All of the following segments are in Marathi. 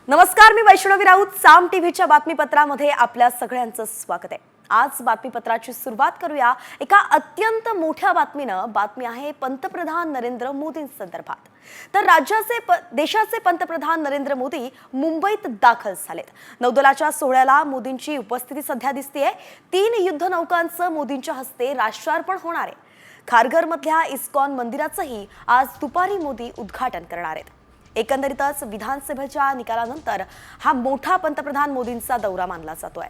नमस्कार, मी वैष्णवी राऊत. साम टीव्हीच्या बातमीपत्रामध्ये आपल्या सगळ्यांचं स्वागत आहे. आज बातमीपत्राची सुरुवात करूया एका अत्यंत मोठ्या बातमीनं. बातमी आहे पंतप्रधान नरेंद्र मोदींसंदर्भात. तर देशाचे पंतप्रधान नरेंद्र मोदी मुंबईत दाखल झालेत. नौदलाच्या सोहळ्याला मोदींची उपस्थिती सध्या दिसतेय. 3 युद्धनौकांचं मोदींच्या हस्ते राष्ट्रार्पण होणार आहे. खारघरमधल्या इस्कॉन मंदिराचंही आज दुपारी मोदी उद्घाटन करणार आहेत. एकंदरीतच विधानसभेच्या निकालानंतर हा मोठा पंतप्रधान मोदींचा दौरा मानला जातोय.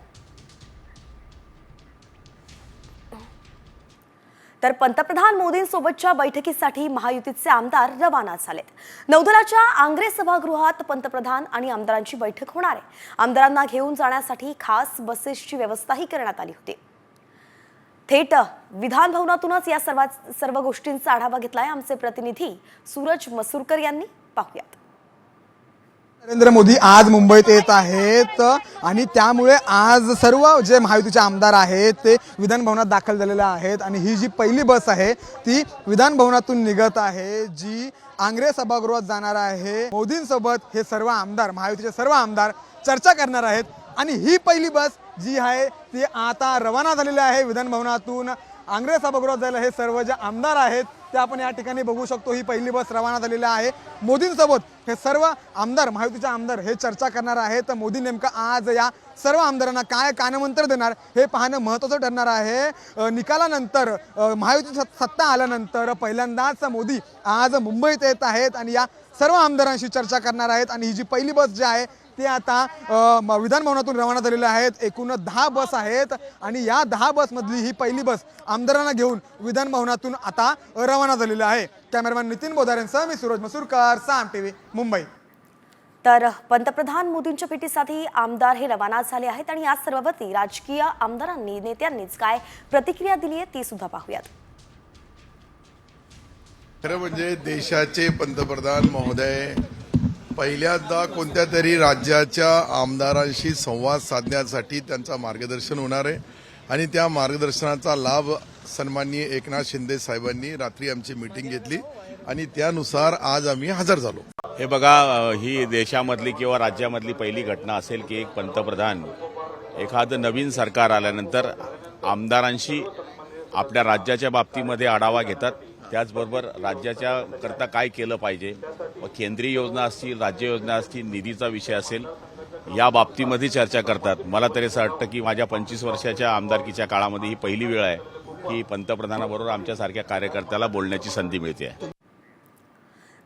तर पंतप्रधान मोदींसोबतच्या बैठकीसाठी महायुतीचे आमदार रवाना झालेत. नौदलाच्या आंग्रे सभागृहात पंतप्रधान आणि आमदारांची बैठक होणार आहे. आमदारांना घेऊन जाण्यासाठी खास बसेसची व्यवस्थाही करण्यात आली होती. थेट विधान भवनातूनच या सर्व गोष्टींचा आढावा घेतलाय आमचे प्रतिनिधी सूरज मसूरकर यांनी. पाहूयात. नरेंद्र मोदी आज मुंबईत येत आहेत आणि त्यामुळे आज सर्व जे महायुतीचे आमदार आहेत ते विधान भवनात दाखल झालेले आहेत. आणि ही जी पहिली बस आहे ती विधान भवनातून निघत आहे, जी आंग्रे सभागृहात जाणार आहे. मोदींसोबत हे सर्व आमदार, महायुतीचे सर्व आमदार चर्चा करणार आहेत. आणि ही पहिली बस जी आहे ती आता रवाना झालेली आहे विधान भवनातून आंग्रे सभागृहात जायला. हे सर्व जे आमदार आहेत ते आपण या ठिकाणी बघू शकतो. ही पहिली बस रवाना झालेली आहे. मोदींसोबत हे सर्व आमदार, महायुतीचे आमदार हे चर्चा करणार आहेत. मोदी नेमका आज या सर्व आमदारांना काय कानमंत्र देणार हे पाहणं महत्त्वाचं ठरणार आहे. निकालानंतर महायुती सत्ता आल्यानंतर पहिल्यांदाच मोदी आज मुंबईत येत आहेत आणि या सर्व आमदारांशी चर्चा करणार आहेत. आणि ही जी पहिली बस जी आहे ते आता विधान भवनातून रवाना झालेले आहेत. एकूण 10 बस आहेत आणि या 10 बसमधली ही पहिली बस आमदारांना घेऊन विधान भवनातून आता रवाना झालेली आहे. कॅमेरामॅन नितीन बोधारेंसह मी सूरज मसूरकर, साम टीव्ही, मुंबई. तर पंतप्रधान मोदींच्या भेटीसाठी आमदार हे रवाना झाले आहेत आणि या सर्वावरती राजकीय आमदारांनी, नेत्यांनीच काय प्रतिक्रिया दिली आहे ती सुद्धा पाहूयात. खरं म्हणजे देशाचे पंतप्रधान महोदय पहिल्यांदा कोणत्या तरी राज्याच्या आमदारांशी संवाद साधण्यासाठी त्यांचा मार्गदर्शन होणार आहे. आणि त्या मार्गदर्शनाचा लाभ सन्माननीय एकनाथ शिंदे साहेबांनी रात्री आमची मीटिंग घेतली आणि त्यानुसार आज आम्ही हजर झालो. हे बघा, ही देशामधली किंवा राज्यामधली पहिली घटना असेल की एक पंतप्रधान एखादं नवीन सरकार आल्यानंतर आमदारांशी आपल्या राज्याच्या बाबतीमध्ये आढावा घेतात. त्याचबरोबर राज्याच्या करता काय केलं पाहिजे, व केंद्रीय योजना असतील, राज्य योजना असतील, निधीचा विषय असेल, या बाबतीमध्ये चर्चा करतात. मला तरी असं वाटतं की माझ्या 25 वर्षाच्या आमदारकीच्या काळामध्ये ही पहिली वेळ आहे की पंतप्रधानाबरोबर आमच्यासारख्या कार्यकर्त्याला बोलण्याची संधी मिळते आहे.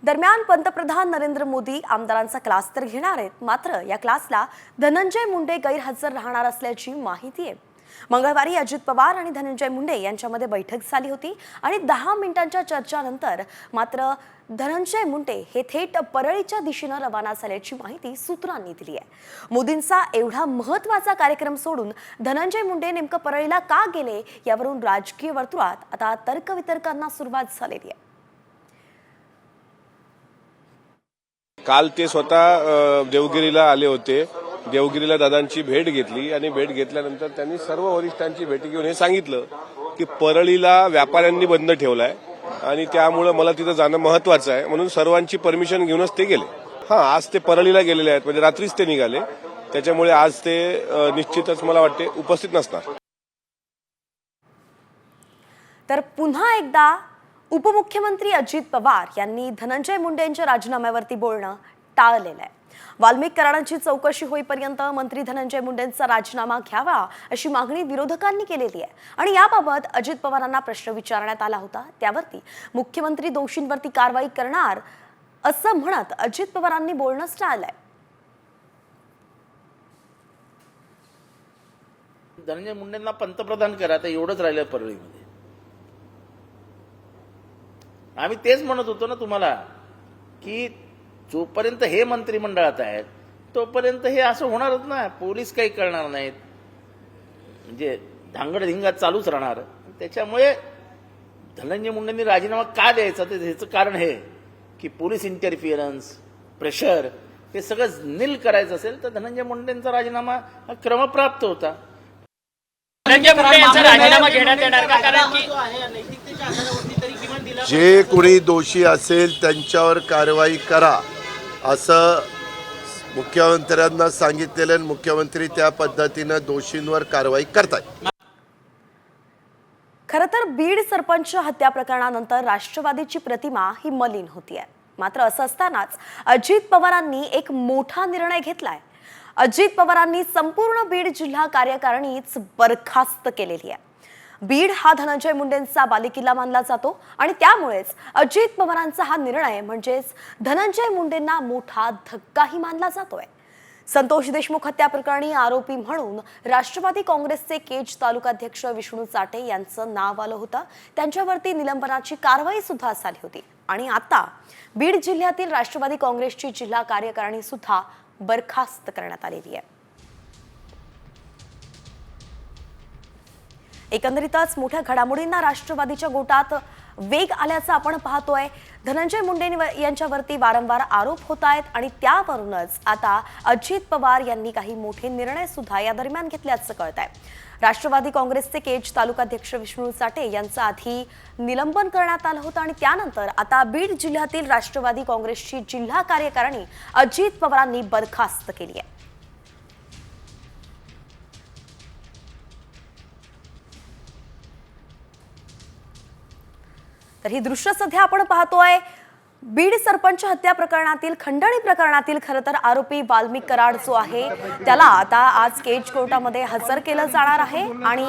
दरम्यान पंतप्रधान नरेंद्र मोदी आमदारांचा क्लास तर घेणार आहेत, मात्र या क्लासला धनंजय मुंडे गैरहजर राहणार असल्याची माहिती आहे. मंगळवारी अजित पवार आणि धनंजय मुंडे यांच्यामध्ये बैठक झाली होती आणि 10 मिनिटांच्या चर्चेनंतर मात्र धनंजय मुंडे हे थेट परळीच्या दिशेनं रवाना झाल्याची माहिती सूत्रांनी दिली आहे. मोदींचा एवढा महत्त्वाचा कार्यक्रम सोडून धनंजय मुंडे नेमकं परळीला का गेले यावरून राजकीय वर्तुळात आता तर्कवितर्कांना सुरुवात झालेली आहे. काल ते स्वतः देवगिरीला आले होते. देवगिरीला दादांची भेट घेतली आणि भेट घेतल्यानंतर त्यांनी सर्व वरिष्ठांची भेटी घेऊन हे सांगितलं की परळीला व्यापाऱ्यांनी बंद ठेवलाय आणि त्यामुळे मला तिथं जाणं महत्वाचं आहे, म्हणून सर्वांची परमिशन घेऊनच ते गेले. आज ते परळीला गेलेले आहेत, म्हणजे रात्रीच ते निघाले. त्याच्यामुळे आज ते निश्चितच मला वाटते उपस्थित नसणार. तर पुन्हा एकदा उपमुख्यमंत्री अजित पवार यांनी धनंजय मुंडे यांच्या राजीनाम्यावरती बोलणं टाळलेलं आहे. वाल्मिक कराडांची चौकशी होईपर्यंत मंत्री धनंजय मुंडेंचा राजीनामा घ्यावा अशी मागणी विरोधकांनी केलेली आहे. आणि याबाबत अजित पवारांना प्रश्न विचारण्यात आला होता, त्यावरती मुख्यमंत्री दोषींवरती कारवाई करणार असं म्हणत अजित पवारांनी बोलणंच टाळलंय. धनंजय मुंडेंना पंतप्रधान करा, तर एवढंच राहिलं परळीमध्ये. आम्ही तेच म्हणत होतो ना तुम्हाला की जोपर्यंत हे मंत्रिमंडळात आहेत तोपर्यंत हे असं होणारच ना. पोलीस काही करणार नाहीत, म्हणजे धांगडधिंगा चालूच राहणार. त्याच्यामुळे धनंजय मुंडेंनी राजीनामा का द्यायचा, तर ह्याचं कारण हे की पोलीस इंटरफिअरन्स, प्रेशर हे सगळं नील करायचं असेल तर धनंजय मुंडेंचा राजीनामा हा क्रमप्राप्त होता. धनंजय मुंडे यांचा राजीनामा घेण्यात येणार का? कारण की जे कोणी दोषी असेल त्यांच्यावर कारवाई करा असं मुख्यमंत्र्यांना सांगितलेलं आणि मुख्यमंत्री त्या पद्धतीनं दोषींवर कारवाई करतायत. खरं तर बीड सरपंच हत्या प्रकरणानंतर राष्ट्रवादीची प्रतिमा ही मलिन होतीये. मात्र असं असतानाच अजित पवारांनी एक मोठा निर्णय घेतलाय. अजित पवारांनी संपूर्ण बीड जिल्हा कार्यकारिणीच बरखास्त केलेली आहे. बीड हा धनंजय मुंडेंचा बालेकिल्ला मानला जातो आणि त्यामुळेच अजित पवारांचा हा निर्णय म्हणजेच धनंजय मुंडेंना मोठा धक्काही मानला जातोय. संतोष देशमुख हत्या प्रकरणी आरोपी म्हणून राष्ट्रवादी काँग्रेसचे केज तालुकाध्यक्ष विष्णू चाटे यांचं नाव आलं होतं. त्यांच्यावरती निलंबनाची कारवाई सुद्धा झाली होती आणि आता बीड जिल्ह्यातील राष्ट्रवादी काँग्रेसची जिल्हा कार्यकारिणी सुद्धा बरखास्त करण्यात आलेली आहे. एकंदरीतच मोठ्या घडामोडींना राष्ट्रवादीच्या गोटात वेग आल्याचं आपण पाहतोय. धनंजय मुंडे यांच्यावरती वारंवार आरोप होत आहेत आणि त्यावरूनच आता अजित पवार यांनी काही मोठे निर्णय सुद्धा या दरम्यान घेतल्याचं कळत आहे. राष्ट्रवादी काँग्रेसचे केज तालुकाध्यक्ष विष्णू चाटे यांचं आधी निलंबन करण्यात आलं होतं आणि त्यानंतर आता बीड जिल्ह्यातील राष्ट्रवादी काँग्रेसची जिल्हा कार्यकारिणी अजित पवारांनी बरखास्त केली आहे. तर ही दृश्य सध्या आपण पाहतोय. बीड सरपंच हत्या प्रकरणातील खंडणी प्रकरणातील खरं तर आरोपी वाल्मिक कराड जो आहे त्याला आता आज केज कोर्टामध्ये हजर केलं जाणार आहे आणि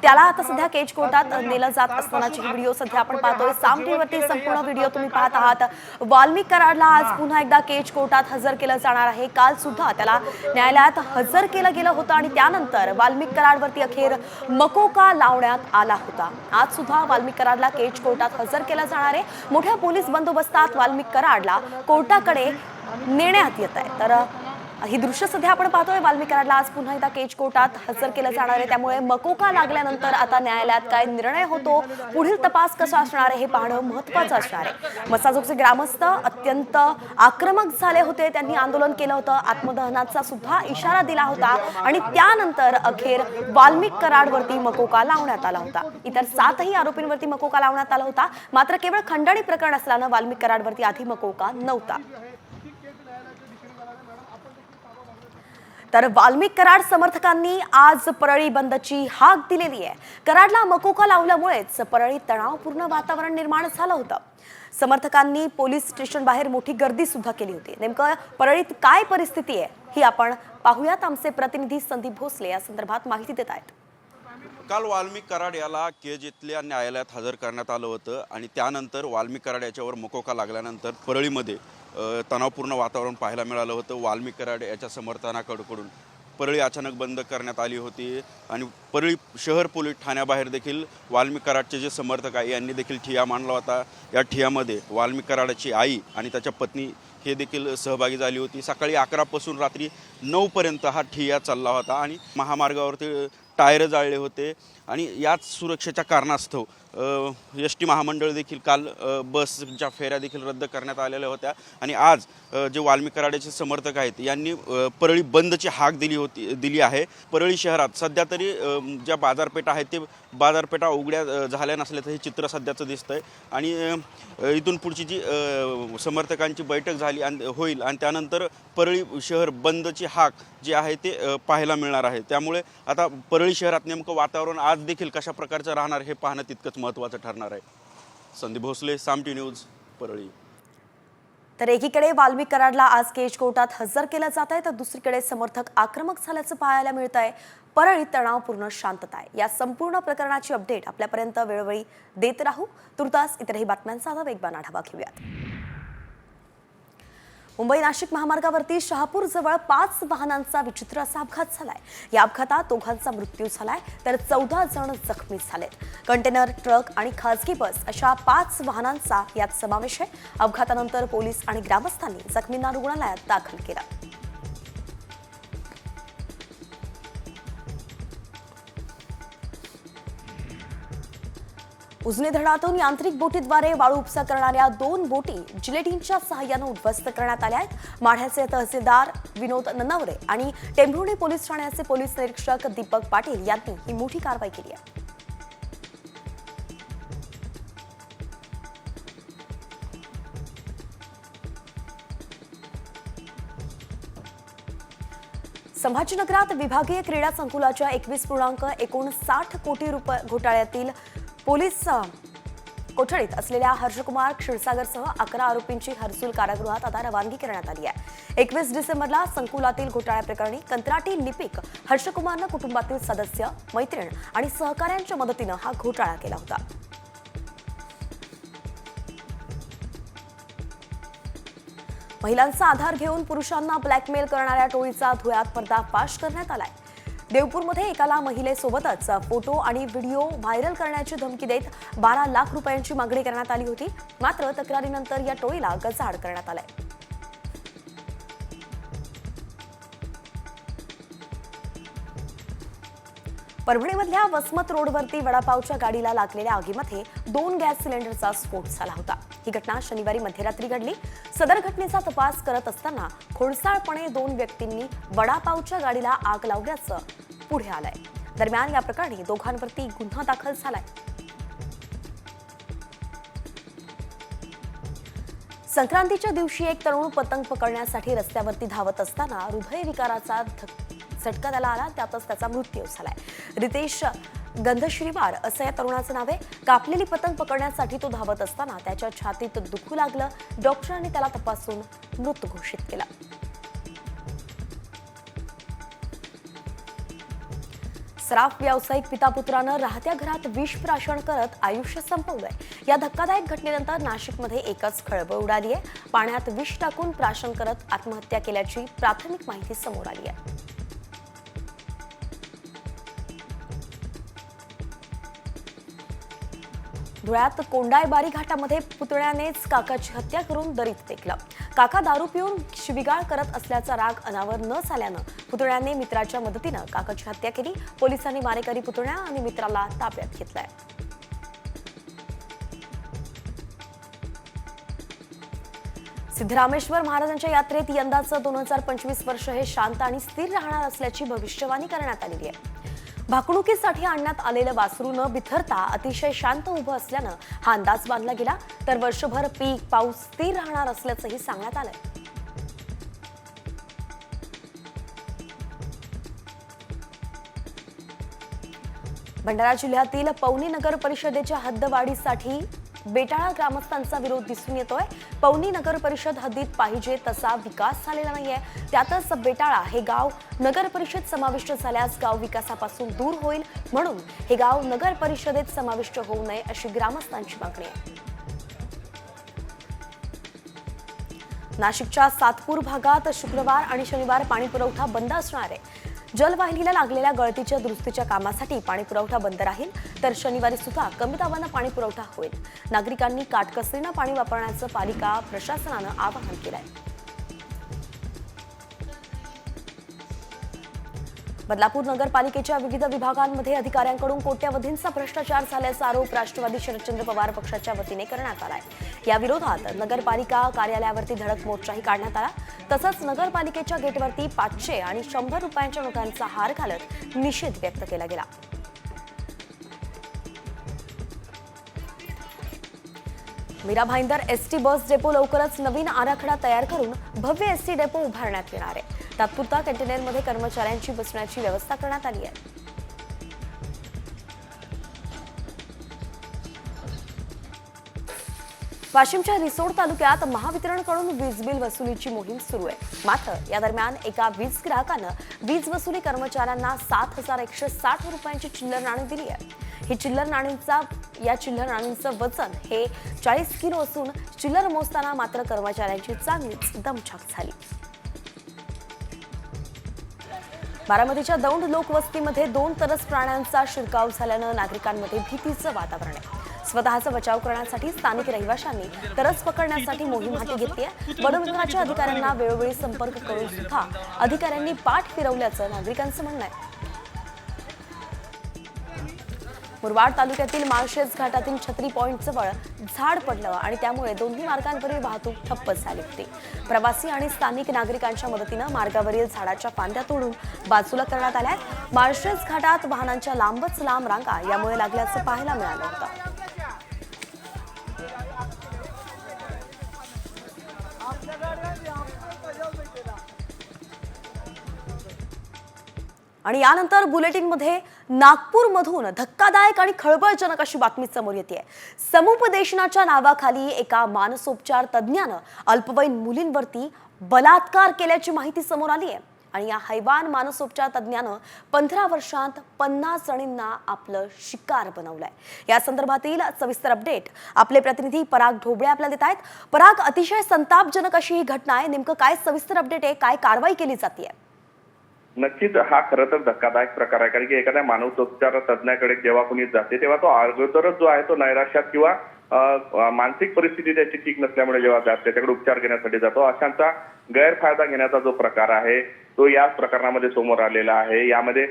त्याला आता सध्या केज कोर्टात नेलं जात असतानाची व्हिडिओ सध्या आपण पाहतोय. साम टीव्हीवरती संपूर्ण व्हिडिओ तुम्ही पाहत आहात. वाल्मिक कराडला आज पुन्हा एकदा केज कोर्टात हजर केलं जाणार आहे. काल सुद्धा त्याला न्यायालयात हजर केलं गेलं होतं आणि त्यानंतर वाल्मिक कराडवरती अखेर मकोका लावण्यात आला होता. आज सुद्धा वाल्मिक कराडला केज कोर्टात हजर केलं जाणार आहे. मोठ्या पोलीस बंदोबस्तात वाल्मिक कराडला कोर्टाकडे नेण्यात येत आहे. तर ही दृश्य सध्या आपण पाहतोय. वाल्मिक कराडला आज पुन्हा एकदा केज कोर्टात हजर केलं जाणार आहे. त्यामुळे मकोका लागल्यानंतर आता न्यायालयात काय निर्णय होतो, पुढील तपास कसा असणार आहे हे पाहणं महत्त्वाचं असणार आहे. मसाजोगचे ग्रामस्थ अत्यंत आक्रमक झाले होते. त्यांनी आंदोलन केलं होतं. आत्मदहनाचा सुद्धा इशारा दिला होता आणि त्यानंतर अखेर वाल्मिक कराडवरती मकोका लावण्यात आला होता. इतर 7ही आरोपींवरती मकोका लावण्यात आला होता. मात्र केवळ खंडणी प्रकरण असल्यानं वाल्मिक कराडवरती आधी मकोका नव्हता. तर वाल्मिक कराड समर्थकांनी आज परळी बंदची हाक दिलेली आहे. कराडला मकोका लावल्यामुळेच परळीत तणावपूर्ण वातावरण निर्माण झालं होतं. समर्थकांनी पोलीस स्टेशन बाहेर मोठी गर्दी सुद्धा केली होती. नेमकं परळीत काय परिस्थिती आहे ही आपण पाहूयात. आमचे प्रतिनिधी संदीप भोसले या संदर्भात माहिती देत आहेत. काल वाल्मिक कराड याला केज इथल्या न्यायालयात हजर करण्यात आलं होतं आणि त्यानंतर वाल्मिक कराड याच्यावर मकोका लागल्यानंतर परळीमध्ये तणावपूर्ण वातावरण पाहायला मिळालं होतं. वाल्मिक कराड याच्या समर्थनाकडून परळी अचानक बंद करण्यात आली होती आणि परळी शहर पोलीस ठाण्याबाहेर देखील वाल्मिक कराडचे जे समर्थक आहे यांनी देखील ठिय्या मांडला होता. या ठिय्यामध्ये वाल्मिक कराडाची आई आणि त्याच्या पत्नी हे देखील सहभागी झाली होती. सकाळी 11 पासून रात्री 9 पर्यंत हा ठिय्या चालला होता आणि महामार्गावरती टायर जाळले होते आणि याच सुरक्षेच्या कारणास्तव एस टी महामंडळ देखील काल बसच्या फेऱ्या देखील रद्द करण्यात आलेल्या होत्या आणि आज जे वाल्मिक कराडाचे समर्थक आहेत यांनी परळी बंदची हाक दिली आहे. परळी शहरात सध्या तरी ज्या बाजारपेठा आहेत ते बाजारपेठा उघड्या झाल्या नसल्याचं हे चित्र सध्याचं दिसतंय आणि इथून पुढची जी समर्थकांची बैठक झाली होईल आणि त्यानंतर परळी शहर बंदची हाक जी आहे ते पाहायला मिळणार आहे. त्यामुळे आता परळी शहरात नेमकं वातावरण आज देखील कशा प्रकारचं राहणार हे पाहणं तितकंच महत्त्वाचं ठरणार आहे. संदीप भोसले, साम टी न्यूज, परळी. तर एकीकडे वाल्मिक कराडला आज केज कोर्टात हजर केलं जात आहे तर दुसरीकडे समर्थक आक्रमक झाल्याचं पाहायला मिळत आहे. परळीत तणावपूर्ण शांतता आहे. या संपूर्ण प्रकरणाची अपडेट आपल्यापर्यंत वेळोवेळी देत राहू. तुर्तास इतरही बातम्यांचा आता वेगवान आढावा घेऊयात. मुंबई नाशिक महामार्गावरती शहापूर जवळ 5 वाहनांचा विचित्र असा अपघात झालाय. या अपघातात 2घांचा मृत्यू झालाय तर 14 जण जखमी झालेत. कंटेनर, ट्रक आणि खासगी बस अशा 5 वाहनांचा यात समावेश आहे. अपघातानंतर पोलीस आणि ग्रामस्थांनी जखमींना रुग्णालयात दाखल केलं. उजनी धरणातून यांत्रिक बोटीद्वारे वाळू उपसा करणाऱ्या 2 बोटी जिलेटिनच्या सहाय्यानं उद्ध्वस्त करण्यात आल्या आहेत. माढ्याचे तहसीलदार विनोद ननावरे आणि टेंभुर्णी पोलीस ठाण्याचे पोलीस निरीक्षक दीपक पाटील यांनी ही मोठी कारवाई केली आहे. संभाजीनगरात विभागीय क्रीडा संकुलाच्या 21.59 कोटी रुपये घोटाळ्यातील पोलीस कोठडीत असलेल्या हर्षकुमार क्षीरसागरसह 11 आरोपींची हर्सुल कारागृहात आता रवानगी करण्यात आली आहे. 21 डिसेंबरला संकुलातील घोटाळ्याप्रकरणी कंत्राटी लिपिक हर्षकुमारनं कुटुंबातील सदस्य, मैत्रीण आणि सहकाऱ्यांच्या मदतीनं हा घोटाळा केला होता. महिलांचा आधार घेऊन पुरुषांना ब्लॅकमेल करणाऱ्या टोळीचा धुळ्यात पर्दाफाश करण्यात आलाय. देवपूरमध्ये एकाला महिलेसोबतच फोटो आणि व्हिडिओ व्हायरल करण्याची धमकी देत 12 लाख रुपयांची मागणी करण्यात आली होती. मात्र तक्रारीनंतर या टोळीला गजाआड करण्यात आलाय. परभणीमधल्या वसमत रोडवरती वडापावच्या गाडीला लागलेल्या आगीमध्ये 2 गॅस सिलेंडरचा स्फोट झाला होता. ही घटना शनिवारी मध्यरात्री घडली. सदर घटनेचा तपास करत असताना खोडसाळपणे 2 व्यक्तींनी वडापावच्या गाडीला आग लावल्याचं पुढे आलंय. दरम्यान या प्रकरणी दोघांवरती गुन्हा दाखल झालाय. संक्रांतीच्या दिवशी एक तरुण पतंग पकडण्यासाठी रस्त्यावरती धावत असताना हृदयविकाराचा झटका त्याला आला. त्यातच त्याचा मृत्यू झालाय. रितेश गंधश्रीवार असं या तरुणाचं नाव आहे. कापलेली पतंग पकडण्यासाठी तो धावत असताना त्याच्या छातीत दुखू लागलं. डॉक्टरांनी त्याला तपासून मृत घोषित केला. सराफ व्यावसायिक पिता पुत्रानं राहत्या घरात विष प्राशन करत आयुष्य संपवलंय. या धक्कादायक घटनेनंतर नाशिकमध्ये एकच खळबळ उडाली आहे. पाण्यात विष टाकून प्राशन करत आत्महत्या केल्याची प्राथमिक माहिती समोर आली आहे. धुळ्यात कोंडाईबारी घाटामध्ये पुतण्यानेच काकाची हत्या करून दरीत फेकलं. काका दारू पिऊन शिवीगाळ करत असल्याचा राग अनावर न झाल्यानं पुतण्याने मित्राच्या मदतीनं काकाची हत्या केली. पोलिसांनी मारेकरी पुतण्या आणि मित्राला ताब्यात घेतलाय. सिद्धरामेश्वर महाराजांच्या यात्रेत यंदाचं 2025 वर्ष हे शांत आणि स्थिर राहणार असल्याची भविष्यवाणी करण्यात आलेली आहे. भाकणुकीसाठी आणण्यात आलेलं वासरू न बिथरता अतिशय शांत उभं असल्यानं हा अंदाज बांधला गेला. तर वर्षभर पीक पाऊस स्थिर राहणार असल्याचंही सांगण्यात आलंय. भंडारा जिल्ह्यातील पवनी नगर परिषदेच्या हद्दवाढीसाठी बेटाळा ग्रामस्थांचा विरोध दिसून येतोय. पवनी नगर परिषद हद्दीत पाहिजे तसा विकास झालेला नाहीये. त्यातच बेटाळा हे गाव नगर परिषद समाविष्ट झाल्यास गाव विकासापासून दूर होईल. म्हणून हे गाव नगर परिषदेत समाविष्ट होऊ नये अशी ग्रामस्थांची मागणी आहे. नाशिकच्या सातपूर भागात शुक्रवार आणि शनिवार पाणी पुरवठा बंद असणार आहे. जलवाहिनीला लागलेल्या गळतीच्या दुरुस्तीच्या कामासाठी पाणी पुरवठा बंद राहील. तर शनिवारी सुद्धा कमी दाबानं पाणी पुरवठा होईल. नागरिकांनी काटकसरीनं पाणी वापरण्याचं पालिका प्रशासनानं आवाहन केलंय. बदलापूर नगरपालिकेच्या विविध विभागांमध्ये अधिकाऱ्यांकडून कोट्यवधींचा भ्रष्टाचार झाल्याचा आरोप राष्ट्रवादी शरदचंद्र पवार पक्षाच्या वतीने करण्यात आलाय. या विरोधात नगरपालिका कार्यालयावरती धडक मोर्चाही काढण्यात आला. तसंच नगरपालिकेच्या गेटवरती 500 आणि 100 रुपयांच्या नोटांचा हार घालत निषेध व्यक्त केला गेला. Mira Bhayandar ST bus depot लवकरच नवीन आराखडा तयार करून भव्य एसटी डेपो उभारण्यात येणार आहे. तात्पुरता कंटेनरमध्ये कर्मचाऱ्यांची बसण्याची व्यवस्था करण्यात आली आहे. वाशिमच्या रिसोड तालुक्यात महावितरणकडून वीज बिल वसुलीची मोहीम सुरू आहे. मात्र या दरम्यान एका वीज ग्राहकानं वीज वसुली कर्मचाऱ्यांना 7,160 रुपयांची चिल्लर नाणी दिली आहे. ही चिल्लर नाणींचं वजन हे 40 किलो असून चिल्लर मोजताना मात्र कर्मचाऱ्यांची चांगलीच दमछाक झाली. बारामतीच्या दौंड लोकवस्तीमध्ये 2 तरस प्राण्यांचा शिरकाव झाल्यानं नागरिकांमध्ये भीतीचं वातावरण आहे. स्वतःचा बचाव करण्यासाठी स्थानिक रहिवाशांनी तरस पकडण्यासाठी मोहीम हाती घेतली आहे. वन विभागाच्या अधिकाऱ्यांना वेळोवेळी संपर्क करून सुद्धा अधिकाऱ्यांनी पाठ फिरवल्याचं नागरिकांचं म्हणणं आहे. मुरबाड तालुक्यातील माळशेज घाटातील छत्री पॉइंट जवळ झाड पडलं आणि त्यामुळे दोन्ही मार्गांवरील वाहतूक ठप्प झाली होती. प्रवासी आणि स्थानिक नागरिकांच्या मदतीनं मार्गावरील झाडाच्या फांद्या तोडून बाजूला करण्यात आल्या. माळशेज घाटात वाहनांच्या लांबच लांब रांगा यामुळे लागल्याचं पाहायला मिळालं होतं. आणि यानंतर बुलेटिनमध्ये नागपूरमधून धक्कादायक आणि खळबळजनक अशी बातमी समोर येते. समुपदेशनाच्या नावाखाली एका मानसोपचार तज्ज्ञानं अल्पवयीन मुलींवरती बलात्कार केल्याची माहिती समोर आली आहे. आणि या हैवान मानसोपचार तज्ज्ञानं 15 वर्षांत 50 जणींना आपलं शिकार बनवलंय. या संदर्भातील सविस्तर अपडेट आपले प्रतिनिधी पराग ढोबळे आपल्याला देत आहेत. पराग, अतिशय संतापजनक अशी ही घटना आहे. नेमकं काय सविस्तर अपडेट आहे, काय कारवाई केली जाते? नक्कीच हा खरं तर धक्कादायक प्रकार आहे, कारण की एखाद्या मानसोपचार तज्ञाकडे जेव्हा कोणी जाते तेव्हा तो अगोदरच जो आहे तो नैराश्यात किंवा मानसिक परिस्थिती त्याची ठीक नसल्यामुळे जेव्हा त्याच्याकडे उपचार घेण्यासाठी जातो, अशांचा गैरफायदा घेण्याचा जो प्रकार आहे तो या प्रकरणामध्ये समोर आलेला आहे. यामध्ये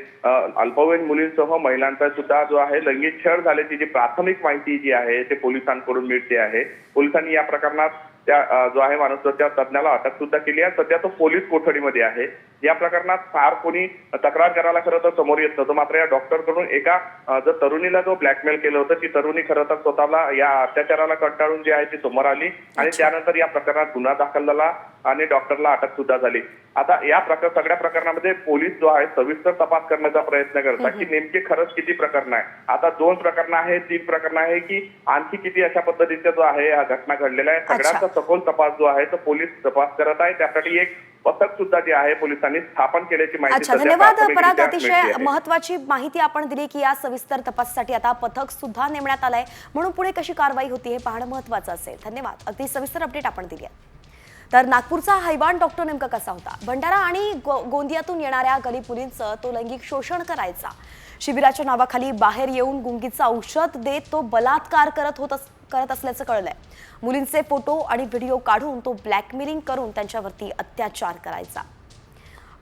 अल्पवयीन मुलींसह महिलांचा सुद्धा जो आहे लैंगिक छळ झाल्याची जी प्राथमिक माहिती जी आहे ते पोलिसांकडून मिळते आहे. पोलिसांनी या प्रकरणात त्या जो आहे मानसोपचार तज्ञाला अटक सुद्धा केली आहे. सध्या तो पोलीस कोठडीमध्ये आहे. या प्रकरणात फार कोणी तक्रार करायला खरं तर समोर येत नव्हतं, मात्र या डॉक्टरकडून एका जर तरुणीला जो ब्लॅकमेल केलं होतं ती तरुणी खरं तर स्वतःला या अत्याचाराला कंटाळून जी आहे ती समोर आली आणि त्यानंतर या प्रकरणात गुन्हा दाखल झाला आणि डॉक्टरला अटक सुद्धा झाली. आता या सगळ्या प्रकरणामध्ये पोलीस जो आहे सविस्तर तपास करण्याचा प्रयत्न करतात की नेमके खरंच किती प्रकरण आहे. आता 2 प्रकरणं आहे, 3 प्रकरणं आहे की आणखी किती अशा पद्धतीचा जो आहे हा घटना घडलेला आहे. सगळ्यांचा सखोल तपास जो आहे तो पोलीस तपास करत आहे. त्यासाठी एक पथक सुद्धा जे आहे पोलिसांनी स्थापन केल्याची माहिती. धन्यवाद पराग, अतिशय महत्वाची माहिती आपण दिली की या सविस्तर तपासासाठी आता पथक सुद्धा नेमण्यात आलंय, म्हणून पुढे कशी कारवाई होती हे पाहणं महत्वाचं असेल. धन्यवाद, अगदी सविस्तर अपडेट आपण दिली. तर नागपूरचा हैवान डॉक्टर नेमका कसा होता? भंडारा आणि गोंदियातून येणाऱ्या गली मुलींचं तो लैंगिक शोषण करायचा. शिबिराच्या नावाखाली बाहेर येऊन गुंगीचं औषध देत तो बलात्कार करत असल्याचं कळलंय. मुलींचे फोटो आणि व्हिडिओ काढून तो ब्लॅकमेलिंग करून त्यांच्यावरती अत्याचार करायचा.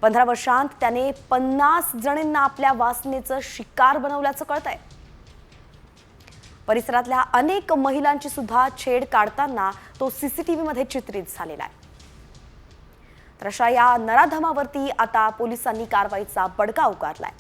15 वर्षांत त्याने 50 जणींना आपल्या वासनेचं शिकार बनवल्याचं कळतंय. परिसरातल्या अनेक महिलांची सुद्धा छेड काढताना तो सीसीटीव्ही मध्ये चित्रित झालेला आहे. तर अशा या नराधमावरती आता पोलिसांनी कारवाईचा बडगा उगारलाय.